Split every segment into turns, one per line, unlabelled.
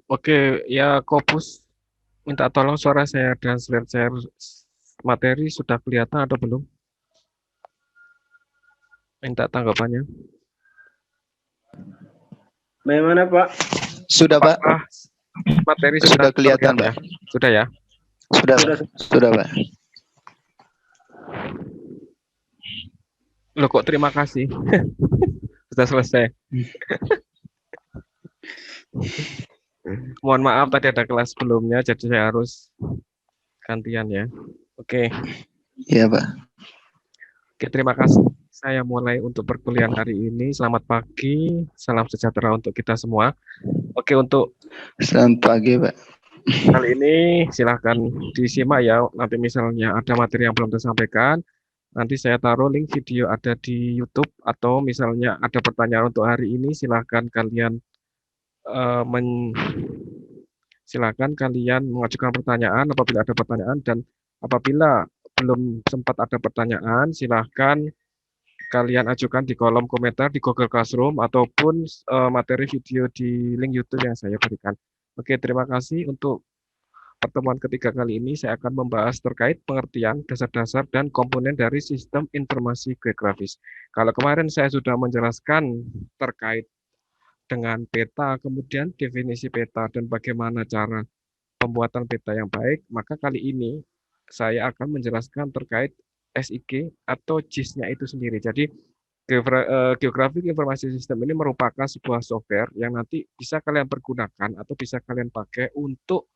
Oke, ya Kopus minta tolong suara saya dan share materi sudah kelihatan atau belum? Minta tanggapannya.
Bagaimana Pak?
Sudah Pak,
Apakah materi
sudah
sudah
kelihatan
terlihat ya?
Pak.
Sudah ya?
Sudah Pak, sudah Pak.
Loh kok terima kasih? Sudah selesai. Mohon maaf tadi ada kelas sebelumnya, jadi saya harus gantian ya. Oke,
Iya Pak.
oke, terima kasih. Saya mulai untuk perkuliahan hari ini. Selamat pagi, salam sejahtera untuk kita semua. Oke, untuk
Selamat pagi Pak.
kali ini silahkan disimak ya. Nanti misalnya ada materi yang belum tersampaikan, nanti saya taruh link video ada di YouTube, atau misalnya ada pertanyaan untuk hari ini, silahkan kalian silakan kalian mengajukan pertanyaan apabila ada pertanyaan, dan apabila belum sempat ada pertanyaan, silahkan kalian ajukan di kolom komentar di Google Classroom ataupun materi video di link YouTube yang saya berikan. Oke, terima kasih. Untuk pertemuan ketiga kali ini saya akan membahas terkait pengertian dasar-dasar dan komponen dari sistem informasi geografis. Kalau kemarin saya sudah menjelaskan terkait dengan peta, kemudian definisi peta dan bagaimana cara pembuatan peta yang baik, maka kali ini saya akan menjelaskan terkait SIG atau GIS-nya itu sendiri. Jadi Geographic Information System ini merupakan sebuah software yang nanti bisa kalian pergunakan atau bisa kalian pakai untuk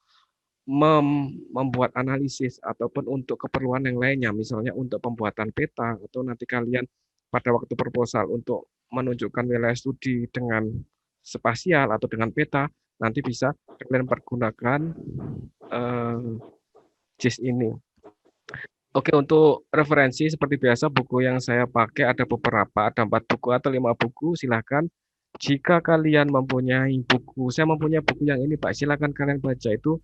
membuat analisis ataupun untuk keperluan yang lainnya, misalnya untuk pembuatan peta, atau nanti kalian pada waktu proposal untuk menunjukkan wilayah studi dengan spasial atau dengan peta, nanti bisa kalian pergunakan GIS ini. Oke, untuk referensi seperti biasa, buku yang saya pakai ada beberapa, ada 4 buku atau 5 buku, silahkan. Jika kalian mempunyai buku, saya mempunyai buku yang ini Pak, silahkan kalian baca, itu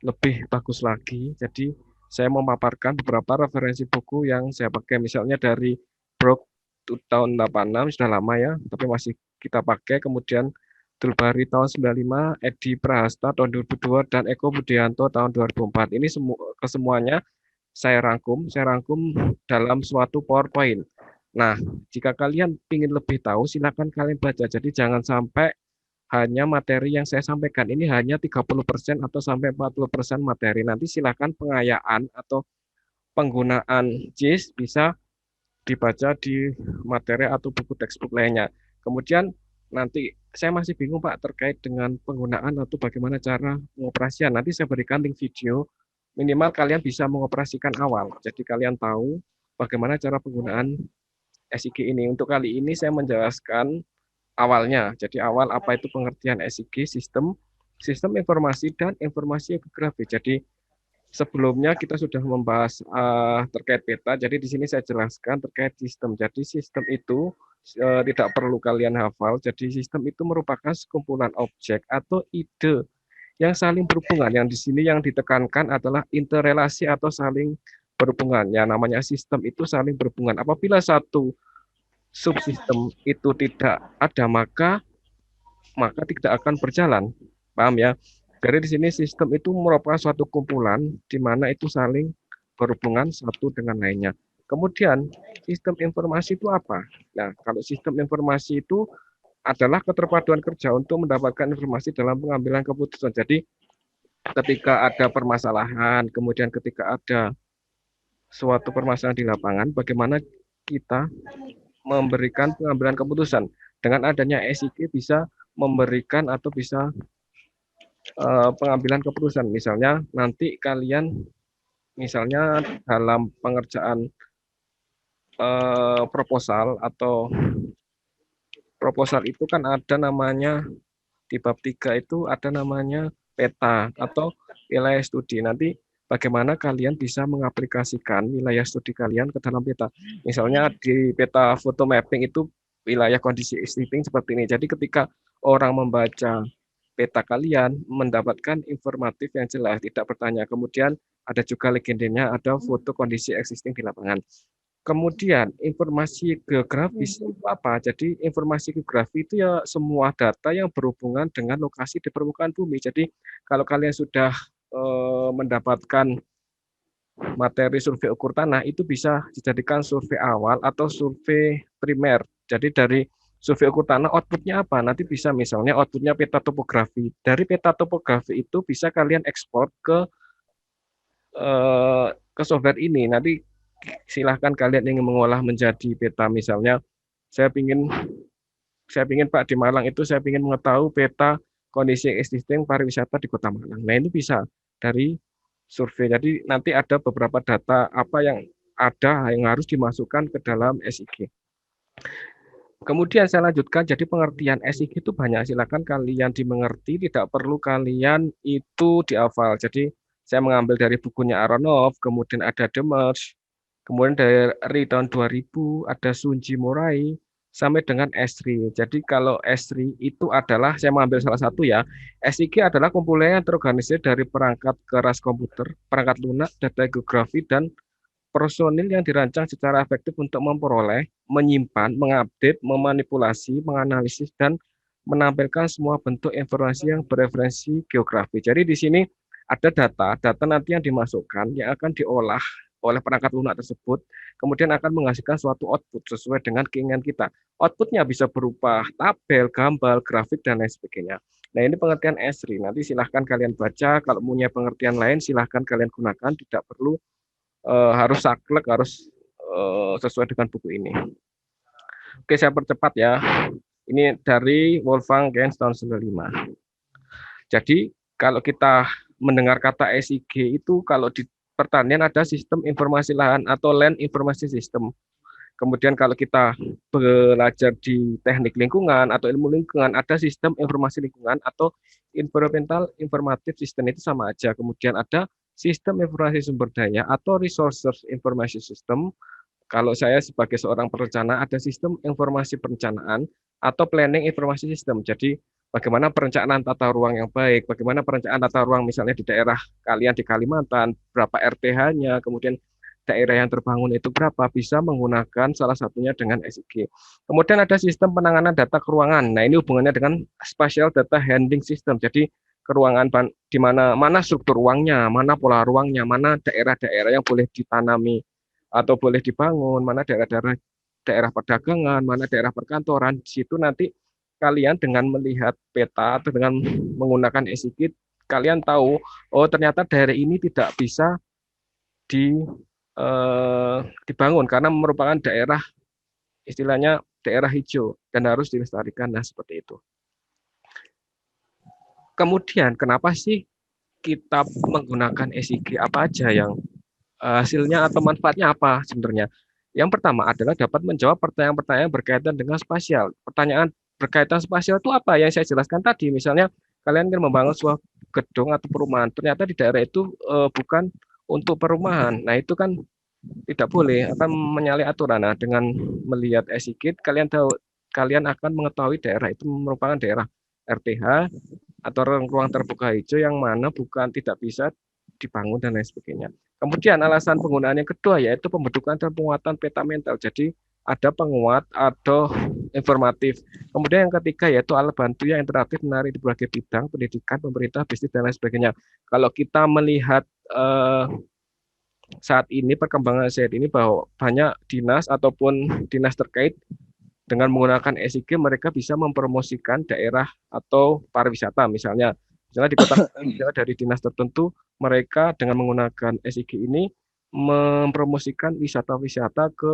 lebih bagus lagi. Jadi saya memaparkan beberapa referensi buku yang saya pakai, misalnya dari Brock tahun 86, sudah lama ya, tapi masih kita pakai. Kemudian Dulbari tahun 95, Edi Prahasta tahun 2002, dan Eko Budianto tahun 2004. Ini kesemuanya saya rangkum dalam suatu PowerPoint. Nah, jika kalian ingin lebih tahu, silakan kalian baca. Jadi jangan sampai hanya materi yang saya sampaikan ini hanya 30% atau sampai 40% materi. Nanti silakan pengayaan atau penggunaan JIS bisa dibaca di materi atau buku textbook lainnya. Kemudian nanti saya masih bingung Pak terkait dengan penggunaan atau bagaimana cara pengoperasian. Nanti saya berikan link video, minimal kalian bisa mengoperasikan awal. Jadi kalian tahu bagaimana cara penggunaan SIG ini. Untuk kali ini saya menjelaskan awalnya. Jadi awal apa itu pengertian SIG, sistem informasi dan informasi geografi. Jadi sebelumnya kita sudah membahas terkait peta. Jadi di sini saya jelaskan terkait sistem. Jadi sistem itu tidak perlu kalian hafal. Jadi sistem itu merupakan sekumpulan objek atau ide yang saling berhubungan. Yang di sini yang ditekankan adalah interrelasi atau saling berhubungan. Ya, namanya sistem itu saling berhubungan. Apabila satu subsistem itu tidak ada, maka tidak akan berjalan. Paham ya? Jadi di sini sistem itu merupakan suatu kumpulan di mana itu saling berhubungan satu dengan lainnya. Kemudian sistem informasi itu apa? Nah, kalau sistem informasi itu adalah keterpaduan kerja untuk mendapatkan informasi dalam pengambilan keputusan. Jadi ketika ada permasalahan, kemudian ketika ada suatu permasalahan di lapangan, bagaimana kita memberikan pengambilan keputusan. Dengan adanya SIG bisa memberikan atau bisa pengambilan keputusan. Misalnya nanti kalian misalnya dalam pengerjaan proposal atau proposal itu kan ada namanya di bab 3 itu ada namanya peta atau wilayah studi. Nanti bagaimana kalian bisa mengaplikasikan wilayah studi kalian ke dalam peta. Misalnya di peta photo mapping itu wilayah kondisi existing seperti ini. Jadi ketika orang membaca peta kalian mendapatkan informatif yang jelas, tidak bertanya. Kemudian ada juga legendanya, ada foto kondisi existing di lapangan. Kemudian informasi geografis itu apa? Jadi informasi geografi itu ya semua data yang berhubungan dengan lokasi di permukaan bumi. Jadi kalau kalian sudah mendapatkan materi survei ukur tanah itu bisa dijadikan survei awal atau survei primer. Jadi dari survei ukur tanah outputnya apa? Nanti bisa misalnya outputnya peta topografi. Dari peta topografi itu bisa kalian ekspor ke software ini. Nanti silahkan kalian ingin mengolah menjadi peta misalnya saya ingin Pak di Malang itu saya ingin mengetahui peta kondisi existing pariwisata di Kota Malang. Nah, ini bisa dari survei. Jadi nanti ada beberapa data apa yang ada yang harus dimasukkan ke dalam SIG. Kemudian saya lanjutkan, jadi pengertian SIG itu banyak, silakan kalian dimengerti, tidak perlu kalian itu dihafal. Jadi saya mengambil dari bukunya Aronov, kemudian ada Demers, kemudian dari tahun 2000 ada Sunji Morai, sampai dengan Esri. Jadi kalau Esri itu adalah, saya mengambil salah satu ya, SIG adalah kumpulan yang terorganisir dari perangkat keras komputer, perangkat lunak, data geografi, dan personil yang dirancang secara efektif untuk memperoleh, menyimpan, mengupdate, memanipulasi, menganalisis, dan menampilkan semua bentuk informasi yang bereferensi geografi. Jadi di sini ada data nanti yang dimasukkan yang akan diolah oleh perangkat lunak tersebut, kemudian akan menghasilkan suatu output sesuai dengan keinginan kita. Outputnya bisa berupa tabel, gambar, grafik, dan lain sebagainya. Nah, ini pengertian Esri. Nanti silahkan kalian baca, kalau punya pengertian lain silahkan kalian gunakan, tidak perlu harus saklek, harus sesuai dengan buku ini. Oke, saya percepat ya. Ini dari Wolfgang Gens tahun 95. Jadi kalau kita mendengar kata SIG itu kalau di pertanian ada sistem informasi lahan atau land information system. Kemudian kalau kita belajar di teknik lingkungan atau ilmu lingkungan ada sistem informasi lingkungan atau environmental informative system, itu sama aja. Kemudian ada sistem informasi sumber daya atau resources information system. Kalau saya sebagai seorang perencana ada sistem informasi perencanaan atau planning informasi system. Jadi bagaimana perencanaan tata ruang yang baik, bagaimana perencanaan tata ruang misalnya di daerah kalian di Kalimantan, berapa RTH-nya, kemudian daerah yang terbangun itu berapa, bisa menggunakan salah satunya dengan SIG. Kemudian ada sistem penanganan data keuangan. Nah, ini hubungannya dengan spatial data handling system. Jadi keruangan di mana struktur ruangnya, mana pola ruangnya, mana daerah-daerah yang boleh ditanami atau boleh dibangun, mana daerah perdagangan, mana daerah perkantoran. Di situ nanti kalian dengan melihat peta atau dengan menggunakan SIG, kalian tahu, oh ternyata daerah ini tidak bisa dibangun karena merupakan daerah istilahnya daerah hijau dan harus dilestarikan. Nah, seperti itu. Kemudian kenapa sih kita menggunakan SIG, apa aja yang hasilnya atau manfaatnya apa sebenarnya? Yang pertama adalah dapat menjawab pertanyaan-pertanyaan berkaitan dengan spasial. Pertanyaan berkaitan spasial itu apa yang saya jelaskan tadi, misalnya kalian ingin membangun sebuah gedung atau perumahan, ternyata di daerah itu bukan untuk perumahan. Nah, itu kan tidak boleh, akan menyalahi aturan. Nah, dengan melihat SIG, kalian akan mengetahui daerah itu merupakan daerah RTH atau ruang terbuka hijau yang mana bukan tidak bisa dibangun dan lain sebagainya. Kemudian alasan penggunaan yang kedua yaitu pembentukan dan penguatan peta mental. Jadi ada penguat atau informatif. Kemudian yang ketiga yaitu alat bantu yang interaktif menarik di berbagai bidang, pendidikan, pemerintah, bisnis, dan lain sebagainya. Kalau kita melihat saat ini perkembangan saat ini bahwa banyak dinas ataupun dinas terkait dengan menggunakan SIG mereka bisa mempromosikan daerah atau pariwisata misalnya di kota dari dinas tertentu mereka dengan menggunakan SIG ini mempromosikan wisata-wisata ke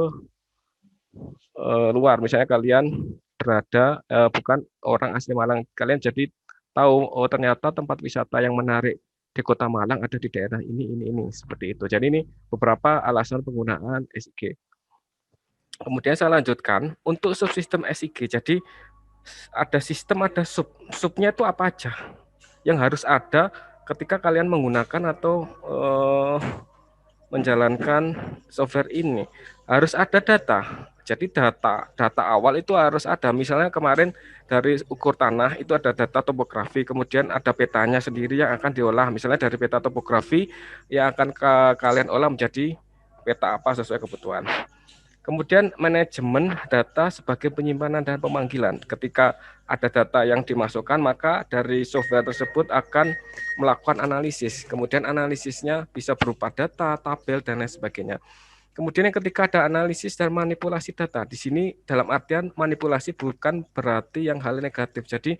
luar. Misalnya kalian berada bukan orang asli Malang, kalian jadi tahu oh ternyata tempat wisata yang menarik di Kota Malang ada di daerah ini seperti itu. Jadi ini beberapa alasan penggunaan SIG. Kemudian saya lanjutkan untuk subsistem SIG. Jadi ada sistem, ada subnya itu apa aja yang harus ada ketika kalian menggunakan atau menjalankan software ini. Harus ada data. Jadi data awal itu harus ada. Misalnya kemarin dari ukur tanah itu ada data topografi, kemudian ada petanya sendiri yang akan diolah. Misalnya dari peta topografi yang akan kalian olah menjadi peta apa sesuai kebutuhan. Kemudian manajemen data sebagai penyimpanan dan pemanggilan. Ketika ada data yang dimasukkan, maka dari software tersebut akan melakukan analisis. Kemudian analisisnya bisa berupa data, tabel, dan lain sebagainya. Kemudian yang ketiga ada analisis dan manipulasi data. Di sini dalam artian manipulasi bukan berarti yang hal negatif. Jadi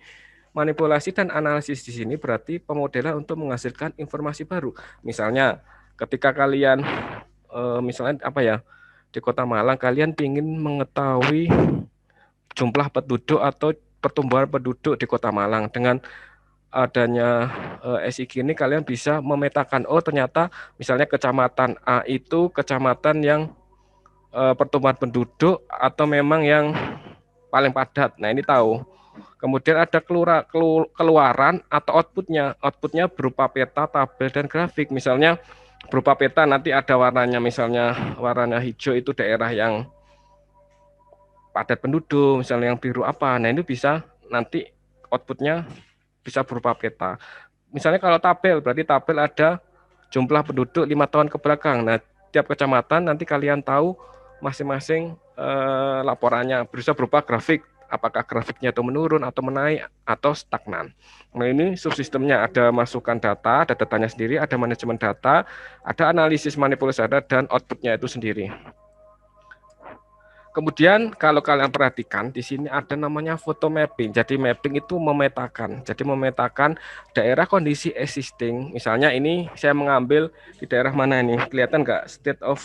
manipulasi dan analisis di sini berarti pemodelan untuk menghasilkan informasi baru. Misalnya ketika kalian misalnya apa ya, di Kota Malang kalian ingin mengetahui jumlah penduduk atau pertumbuhan penduduk di Kota Malang. Dengan adanya SIG ini kalian bisa memetakan, oh ternyata misalnya kecamatan A itu kecamatan yang pertumbuhan penduduk atau memang yang paling padat. Nah, ini tahu. Kemudian ada keluaran atau outputnya. Outputnya berupa peta, tabel, dan grafik. Misalnya berupa peta nanti ada warnanya, misalnya warnanya hijau itu daerah yang padat penduduk, misalnya yang biru apa. Nah, itu bisa nanti outputnya bisa berupa peta. Misalnya kalau tabel, berarti tabel ada jumlah penduduk 5 tahun ke belakang. Nah, tiap kecamatan nanti kalian tahu masing-masing laporannya bisa berupa grafik. Apakah grafiknya itu menurun atau menaik atau stagnan. Nah, ini subsistemnya ada masukan data, ada datanya sendiri, ada manajemen data, ada analisis manipulasi data, dan outputnya itu sendiri. Kemudian kalau kalian perhatikan di sini ada namanya photo mapping. Jadi mapping itu memetakan. Jadi memetakan daerah kondisi existing. Misalnya ini saya mengambil di daerah mana ini? Kelihatan nggak? State of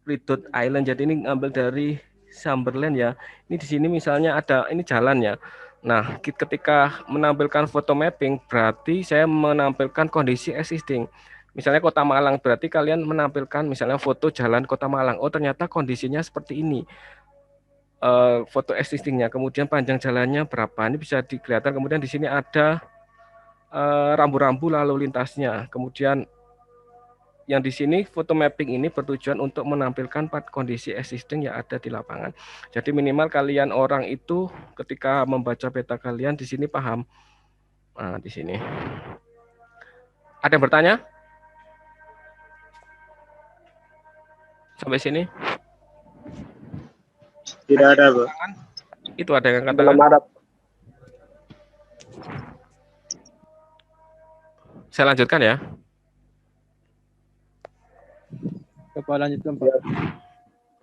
Redwood Island. Jadi ini ngambil dari Sumberland ya. Ini di sini misalnya ada ini jalan ya. Nah, ketika menampilkan photo mapping berarti saya menampilkan kondisi existing. Misalnya Kota Malang, berarti kalian menampilkan misalnya foto jalan Kota Malang. Oh, ternyata kondisinya seperti ini. Foto existingnya, kemudian panjang jalannya berapa. Ini bisa dilihat. Kemudian di sini ada rambu-rambu lalu lintasnya. Kemudian yang di sini foto mapping ini bertujuan untuk menampilkan kondisi existing yang ada di lapangan. Jadi minimal kalian orang itu ketika membaca peta kalian di sini paham. Nah, di sini. Ada yang bertanya? Sampai sini?
Tidak ada, Pak.
Itu ada yang katakan?
Belum ada.
Saya lanjutkan ya.
Coba lanjutkan, Pak.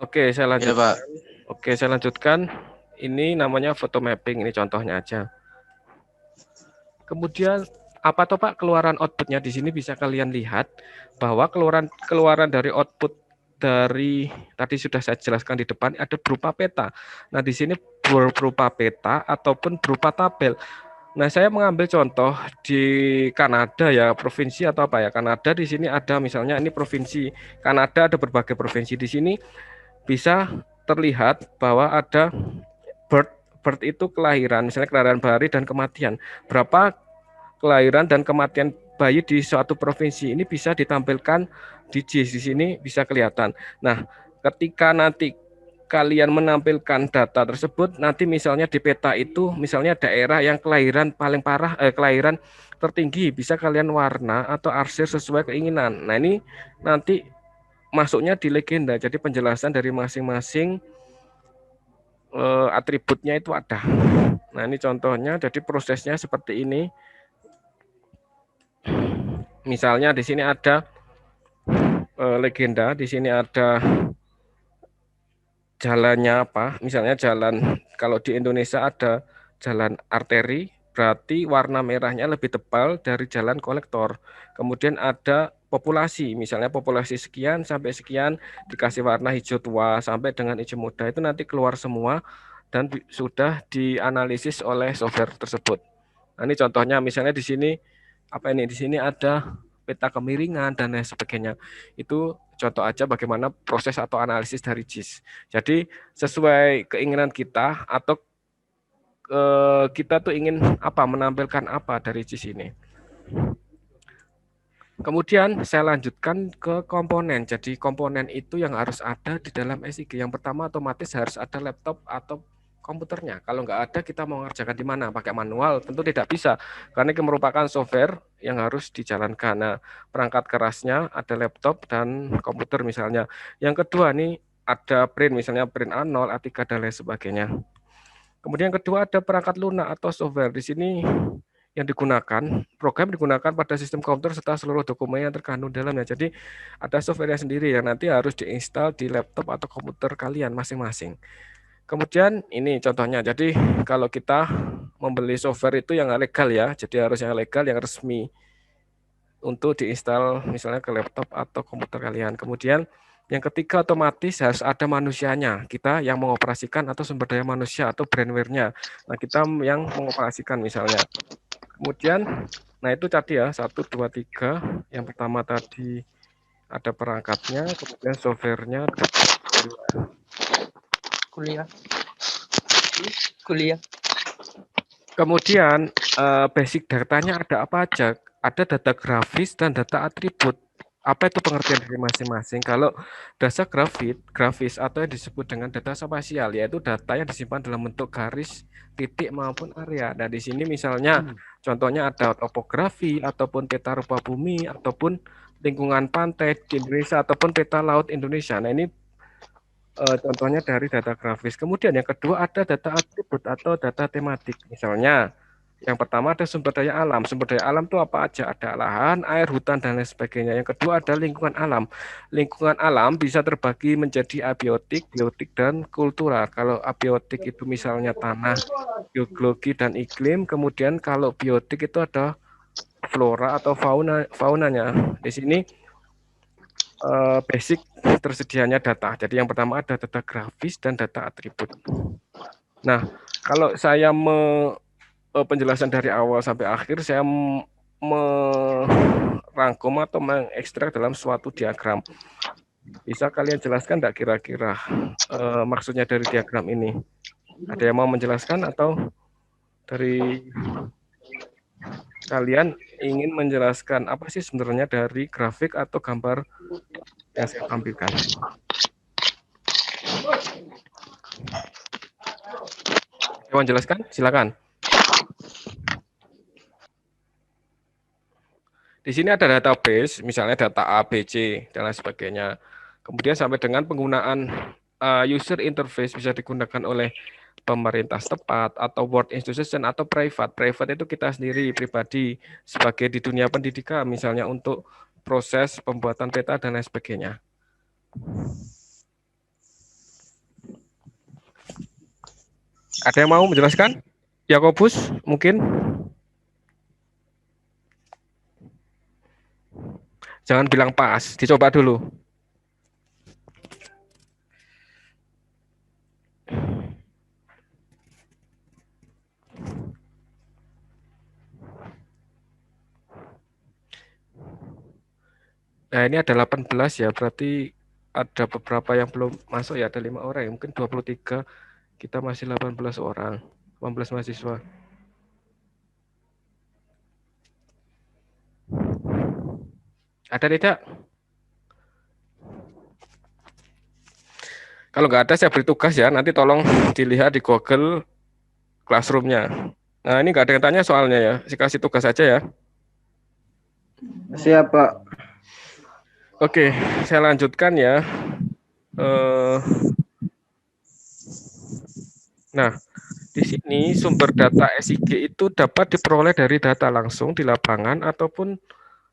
Oke, saya lanjutkan.
Ya, Pak.
Oke, saya lanjutkan. Ini namanya photo mapping, ini contohnya aja. Kemudian apa toh Pak keluaran outputnya di sini bisa kalian lihat bahwa keluaran dari output dari tadi sudah saya jelaskan di depan ada berupa peta. Nah, di sini berupa peta ataupun berupa tabel. Nah, saya mengambil contoh di Kanada ya, provinsi atau apa ya? Kanada di sini ada misalnya ini provinsi. Kanada ada berbagai provinsi di sini bisa terlihat bahwa ada birth itu kelahiran, misalnya kelahiran bayi dan kematian. Berapa kelahiran dan kematian bayi di suatu provinsi ini bisa ditampilkan di JIS di sini bisa kelihatan. Nah, ketika nanti kalian menampilkan data tersebut, nanti misalnya di peta itu misalnya daerah yang kelahiran paling parah, kelahiran tertinggi bisa kalian warna atau arsir sesuai keinginan. Nah, ini nanti masuknya di legenda. Jadi penjelasan dari masing-masing atributnya itu ada. Nah, ini contohnya. Jadi prosesnya seperti ini. Misalnya di sini ada legenda, di sini ada jalannya apa? Misalnya jalan, kalau di Indonesia ada jalan arteri, berarti warna merahnya lebih tebal dari jalan kolektor. Kemudian ada populasi, misalnya populasi sekian sampai sekian dikasih warna hijau tua sampai dengan hijau muda, itu nanti keluar semua dan sudah dianalisis oleh software tersebut. Nah, ini contohnya misalnya di sini apa ini? Di sini ada peta kemiringan dan lain sebagainya. Itu contoh aja bagaimana proses atau analisis dari JIS. Jadi sesuai keinginan kita atau kita tuh ingin apa, menampilkan apa dari JIS ini. Kemudian saya lanjutkan ke komponen. Jadi komponen itu yang harus ada di dalam SIG. Yang pertama otomatis harus ada laptop atau komputernya. Kalau nggak ada kita mau mengerjakan di mana? Pakai manual? Tentu tidak bisa. Karena ini merupakan software yang harus dijalankan. Nah, perangkat kerasnya ada laptop dan komputer misalnya. Yang kedua nih ada print, misalnya print A0, A3, dan lain sebagainya. Kemudian yang kedua ada perangkat lunak atau software. Di sini yang digunakan, program digunakan pada sistem komputer serta seluruh dokumen yang terkandung dalamnya. Jadi ada software sendiri yang nanti harus diinstal di laptop atau komputer kalian masing-masing. Kemudian ini contohnya. Jadi kalau kita membeli software itu yang legal ya, jadi harus yang legal, yang resmi untuk diinstal misalnya ke laptop atau komputer kalian. Kemudian yang ketiga otomatis harus ada manusianya, kita yang mengoperasikan atau sumber daya manusia atau brandware-nya. Nah, kita yang mengoperasikan misalnya. Kemudian, nah itu tadi ya, 1, 2, 3. Yang pertama tadi ada perangkatnya, kemudian software-nya,
Kuliah. Kuliah.
kemudian basic datanya ada apa aja? Ada data grafis dan data atribut. Apa itu pengertian dari masing-masing? Kalau data grafis atau yang disebut dengan data spasial, yaitu data yang disimpan dalam bentuk garis, titik maupun area. Nah, di sini misalnya contohnya ada topografi ataupun peta rupa bumi ataupun lingkungan pantai di Indonesia ataupun peta laut Indonesia. Nah, ini contohnya dari data grafis. Kemudian yang kedua ada data atribut atau data tematik. Misalnya yang pertama ada sumber daya alam. Sumber daya alam itu apa aja? Ada lahan, air, hutan, dan lain sebagainya. Yang kedua ada lingkungan alam. Lingkungan alam bisa terbagi menjadi abiotik, biotik, dan kultural. Kalau abiotik itu misalnya tanah, geologi, dan iklim. Kemudian kalau biotik itu ada flora atau faunanya. Di sini basic tersedianya data. Jadi yang pertama ada data grafis dan data atribut. Nah, kalau saya penjelasan dari awal sampai akhir saya merangkum atau mengekstrak dalam suatu diagram. Bisa kalian jelaskan enggak kira-kira maksudnya dari diagram ini? Ada yang mau menjelaskan atau dari kalian ingin menjelaskan apa sih sebenarnya dari grafik atau gambar yang saya tampilkan? Mau menjelaskan? Silakan. Di sini ada database, misalnya data A, B, C, dan lain sebagainya. Kemudian sampai dengan penggunaan user interface bisa digunakan oleh pemerintah setempat atau world institution atau private. Private itu kita sendiri, pribadi, sebagai di dunia pendidikan, misalnya untuk proses pembuatan peta dan lain sebagainya. Ada yang mau menjelaskan? Yakobus, mungkin? Jangan bilang pas, dicoba dulu. Nah, ini ada 18 ya, berarti ada beberapa yang belum masuk ya, ada 5 orang, ya. Mungkin 23, kita masih 18 orang, 18 mahasiswa. Ada tidak? Kalau nggak ada, saya beri tugas ya. Nanti tolong dilihat di Google Classroom-nya. Nah, ini nggak ada yang tanya soalnya ya. Saya kasih tugas aja ya.
Siap, Pak.
Oke, saya lanjutkan ya. Nah, di sini sumber data SIG itu dapat diperoleh dari data langsung di lapangan ataupun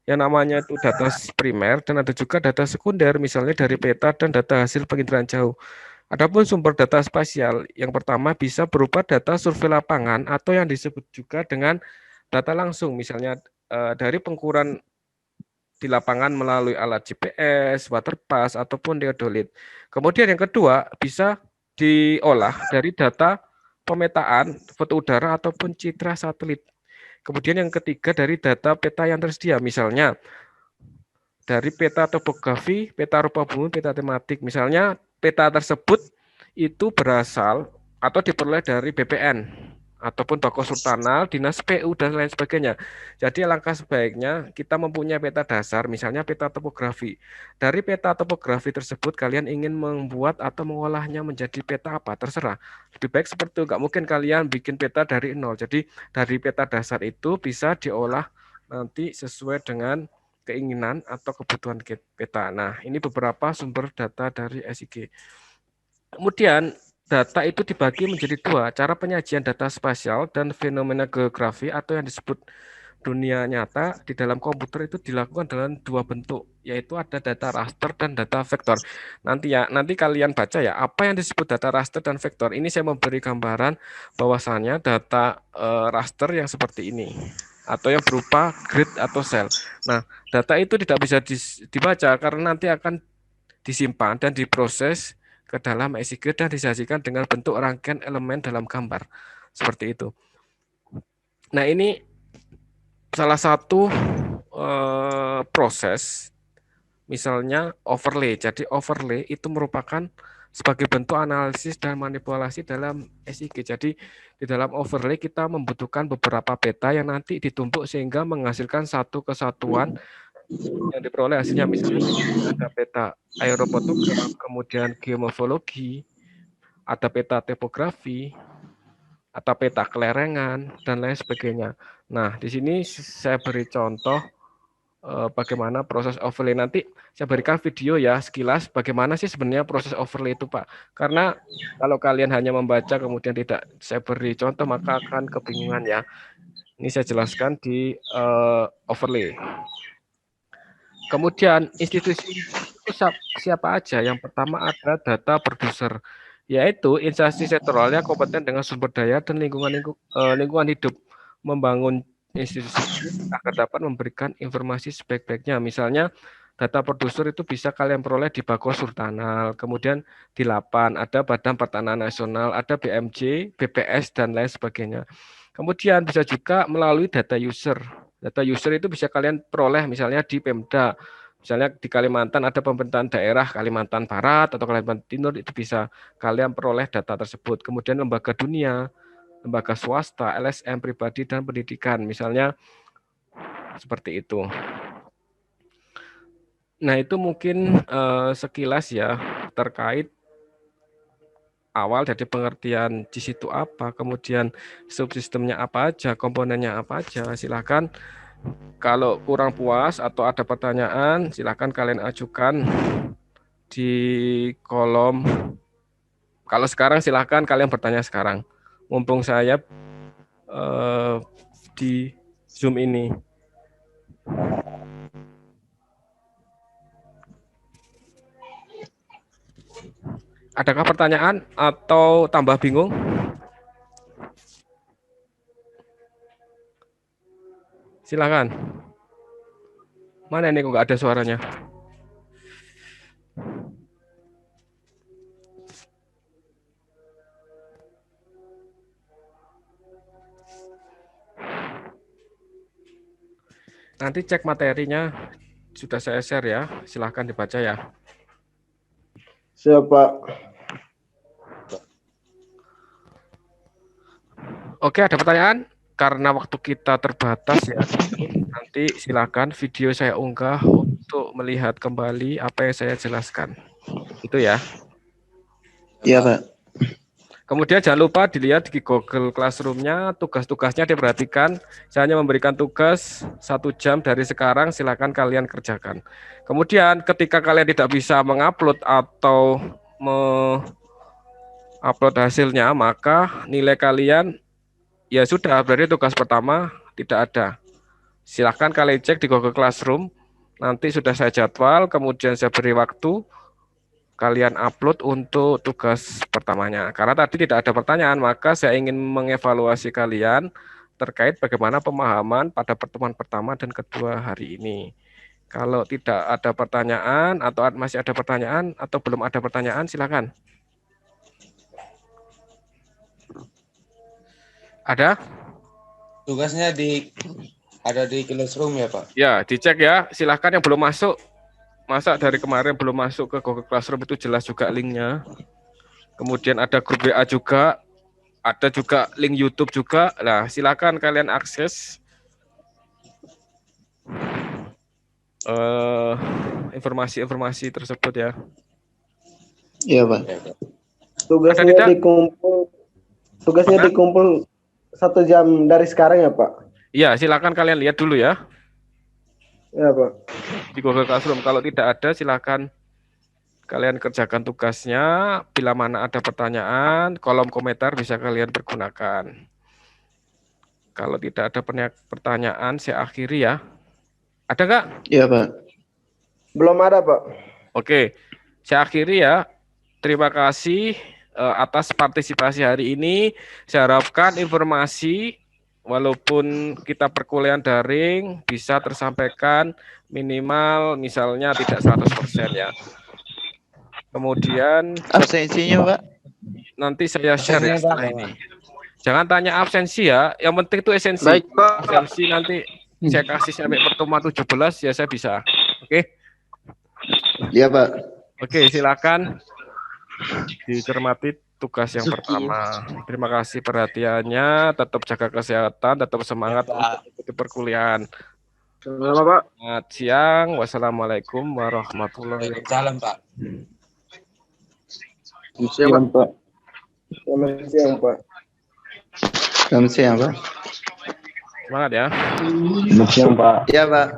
yang namanya itu data primer dan ada juga data sekunder, misalnya dari peta dan data hasil penginderaan jauh. Adapun sumber data spasial, yang pertama bisa berupa data survei lapangan atau yang disebut juga dengan data langsung, misalnya dari pengukuran di lapangan melalui alat GPS, waterpass, ataupun theodolit. Kemudian yang kedua bisa diolah dari data pemetaan, foto udara, ataupun citra satelit. Kemudian yang ketiga dari data peta yang tersedia, misalnya dari peta topografi, peta rupa bumi, peta tematik. Misalnya peta tersebut itu berasal atau diperoleh dari BPN ataupun Bako Sultanal, Dinas PU, dan lain sebagainya. Jadi alangkah sebaiknya kita mempunyai peta dasar, misalnya peta topografi. Dari peta topografi tersebut kalian ingin membuat atau mengolahnya menjadi peta apa, terserah. Lebih baik seperti itu, nggak mungkin kalian bikin peta dari nol. Jadi dari peta dasar itu bisa diolah nanti sesuai dengan keinginan atau kebutuhan kita. Nah, ini beberapa sumber data dari SIG. Kemudian data itu dibagi menjadi dua, cara penyajian data spasial dan fenomena geografi atau yang disebut dunia nyata di dalam komputer itu dilakukan dalam dua bentuk, yaitu ada data raster dan data vektor. Nanti kalian baca ya, apa yang disebut data raster dan vektor. Ini saya memberi gambaran bahwasannya data raster yang seperti ini atau yang berupa grid atau sel. Nah, data itu tidak bisa dibaca karena nanti akan disimpan dan diproses ke dalam SIG dan disajikan dengan bentuk rangkaian elemen dalam gambar. Seperti itu. Nah, ini salah satu proses, misalnya overlay. Jadi overlay itu merupakan sebagai bentuk analisis dan manipulasi dalam SIG. Jadi di dalam overlay kita membutuhkan beberapa peta yang nanti ditumpuk sehingga menghasilkan satu kesatuan yang diperoleh hasilnya. Misalnya ada peta aerofotografi, kemudian geomorfologi, ada peta topografi, atau peta kelerengan, dan lain sebagainya. Nah, di sini saya beri contoh bagaimana proses overlay. Nanti saya berikan video ya sekilas bagaimana sih sebenarnya proses overlay itu, Pak. Karena kalau kalian hanya membaca kemudian tidak saya beri contoh maka akan kebingungan ya. Ini saya jelaskan di overlay. Kemudian institusi itu siapa aja? Yang pertama ada data producer, yaitu instansi sektoralnya kompeten dengan sumber daya dan lingkungan hidup, membangun institusi agar dapat memberikan informasi sebaik-baiknya. Misalnya data producer itu bisa kalian peroleh di Bako Sultanal, kemudian di LAPAN, ada Badan Pertanahan Nasional, ada BMJ, BPS, dan lain sebagainya. Kemudian bisa juga melalui data user. Data user itu bisa kalian peroleh misalnya di Pemda. Misalnya di Kalimantan ada pemerintahan daerah Kalimantan Barat atau Kalimantan Timur, itu bisa kalian peroleh data tersebut. Kemudian lembaga dunia, lembaga swasta, LSM, pribadi, dan pendidikan. Misalnya seperti itu. Nah, itu mungkin sekilas ya terkait awal dari pengertian JIS itu apa, kemudian subsistemnya apa aja, komponennya apa aja. Silakan kalau kurang puas atau ada pertanyaan, silakan kalian ajukan di kolom. Kalau sekarang silakan kalian bertanya sekarang. Mumpung saya di Zoom ini. Adakah pertanyaan atau tambah bingung? Silakan. Mana ini kok nggak ada suaranya? Nanti cek materinya sudah saya share ya. Silahkan dibaca ya.
Siapa?
Oke, ada pertanyaan? Karena waktu kita terbatas ya. Nanti silakan video saya unggah untuk melihat kembali apa yang saya jelaskan. Itu ya.
Iya, Pak.
Kemudian jangan lupa dilihat di Google Classroom-nya, tugas-tugasnya diperhatikan. Saya hanya memberikan tugas 1 jam dari sekarang, silakan kalian kerjakan. Kemudian ketika kalian tidak bisa mengupload atau upload hasilnya, maka nilai kalian ya sudah, berarti tugas pertama tidak ada. Silakan kalian cek di Google Classroom, nanti sudah saya jadwal, kemudian saya beri waktu, kalian upload untuk tugas pertamanya. Karena tadi tidak ada pertanyaan, maka saya ingin mengevaluasi kalian terkait bagaimana pemahaman pada pertemuan pertama dan kedua hari ini. Kalau tidak ada pertanyaan atau masih ada pertanyaan atau belum ada pertanyaan, silakan. Ada?
Tugasnya ada di Classroom ya, Pak?
Ya, dicek ya. Silakan yang belum masuk. Masa dari kemarin belum masuk ke Google Classroom, itu jelas juga linknya. Kemudian ada grup WA juga, ada juga link YouTube juga. Nah, silakan kalian akses informasi-informasi tersebut ya.
Iya, Pak.
Tugasnya dikumpul 1 jam dari sekarang ya, Pak?
Iya, silakan kalian lihat dulu ya.
Ya, Pak.
di Google Classroom. Kalau tidak ada, silakan kalian kerjakan tugasnya. Bila mana ada pertanyaan, kolom komentar bisa kalian pergunakan. Kalau tidak ada pertanyaan, saya akhiri ya. Ada nggak?
Iya, Pak.
Belum ada, Pak.
Oke, saya akhiri ya. Terima kasih atas partisipasi hari ini. Saya harapkan informasi, walaupun kita perkuliahan daring, bisa tersampaikan minimal misalnya tidak 100% ya. Kemudian
Absensinya, Pak.
nanti saya share ya setelah ini. Jangan tanya absensi ya, yang penting itu esensi.
Baik, Pak.
Absensi nanti saya kasih sampai pertemuan 17 ya saya bisa. Oke.
Iya, Pak.
Oke, silakan dicermati untuk yang pertama. Terima kasih perhatiannya, tetap jaga kesehatan, tetap semangat
Ya, Pak.
untuk ikuti perkuliahan.
Selamat, Pak.
Selamat siang, wassalamualaikum warahmatullahi wabarakatuh.
Waalaikumsalam, Pak.
Siap, Pak.
Pak.
Selamat siang, Pak.
Selamat siang, Pak.
Semangat ya.
Selamat siang, Pak.
Iya, Pak.